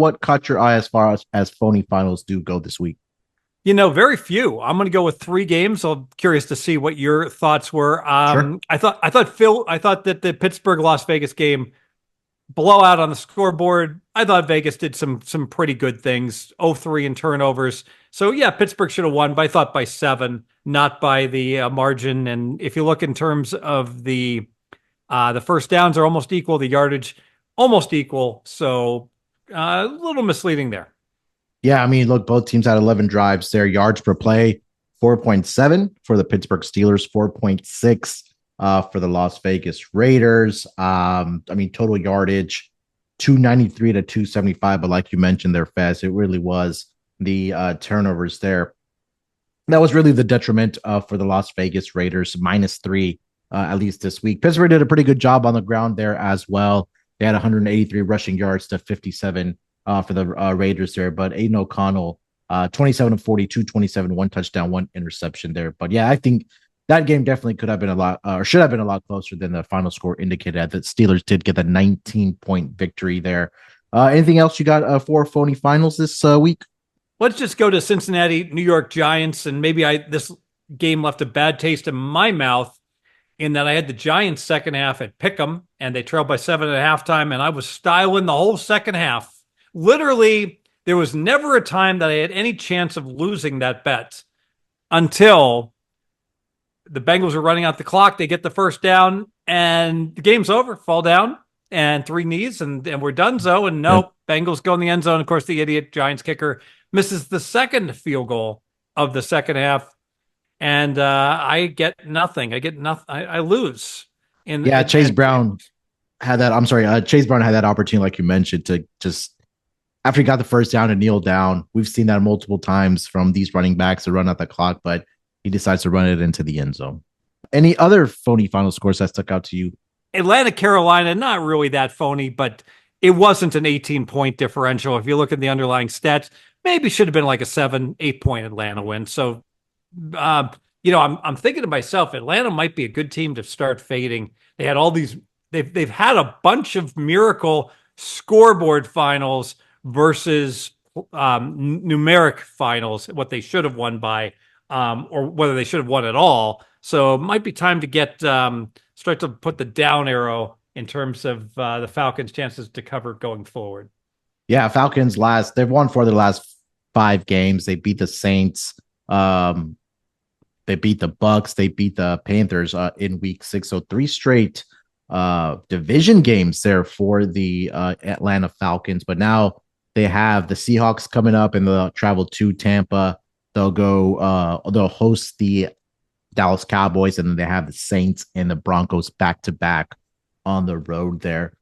What caught your eye as far as phony finals do go this week? Very few. I'm going to go with three games. I'm curious to see what your thoughts were. Sure. I thought that the Pittsburgh Las Vegas game blowout on the scoreboard. I thought Vegas did some pretty good things. 0-3 in turnovers. So yeah, Pittsburgh should have won, but I thought by 7, not by the margin. And if you look in terms of the first downs are almost equal, the yardage almost equal. So a little misleading there. Yeah, I mean, look, both teams had 11 drives. Their yards per play, 4.7 for the Pittsburgh Steelers, 4.6 for the Las Vegas Raiders. I mean, total yardage, 293 to 275. But like you mentioned there, Fez, it really was the turnovers there. That was really the detriment for the Las Vegas Raiders, -3, at least this week. Pittsburgh did a pretty good job on the ground there as well. They had 183 rushing yards to 57 for the Raiders there. But Aiden O'Connell, 27 of 42, 27, one touchdown, one interception there. But yeah, I think that game definitely could have been a lot, or should have been a lot closer than the final score indicated. The Steelers did get a 19-point victory there. Anything else you got for phony finals this week? Let's just go to Cincinnati, New York Giants, and maybe this game left a bad taste in my mouth in that I had the Giants second half at Pick'em, and they trailed by 7 at halftime, and I was styling the whole second half. Literally, there was never a time that I had any chance of losing that bet until the Bengals are running out the clock. They get the first down, and the game's over. Fall down, and 3 knees, and we're donezo. And nope, Bengals go in the end zone. Of course, the idiot Giants kicker misses the second field goal of the second half, and I get nothing. I get nothing. I lose. Yeah, Chase Brown had that. I'm sorry, Chase Brown had that opportunity, like you mentioned, to just after he got the first down to kneel down. We've seen that multiple times from these running backs to run out the clock, but he decides to run it into the end zone. Any other phony final scores that stuck out to you? Atlanta, Carolina, not really that phony, but it wasn't an 18-point differential. If you look at the underlying stats, maybe should have been like a 7-8 point Atlanta win. So, I'm thinking to myself, Atlanta might be a good team to start fading. They had all these, they've had a bunch of miracle scoreboard finals versus numeric finals, what they should have won by, or whether they should have won at all. So it might be time to start to put the down arrow in terms of the Falcons' chances to cover going forward. Yeah, Falcons they've won 4 of their last 5 games. They beat the Saints. They beat the Bucks. They beat the Panthers in week 6. So 3 straight division games there for the Atlanta Falcons. But now they have the Seahawks coming up and they'll travel to Tampa. They'll host the Dallas Cowboys, and then they have the Saints and the Broncos back to back on the road there.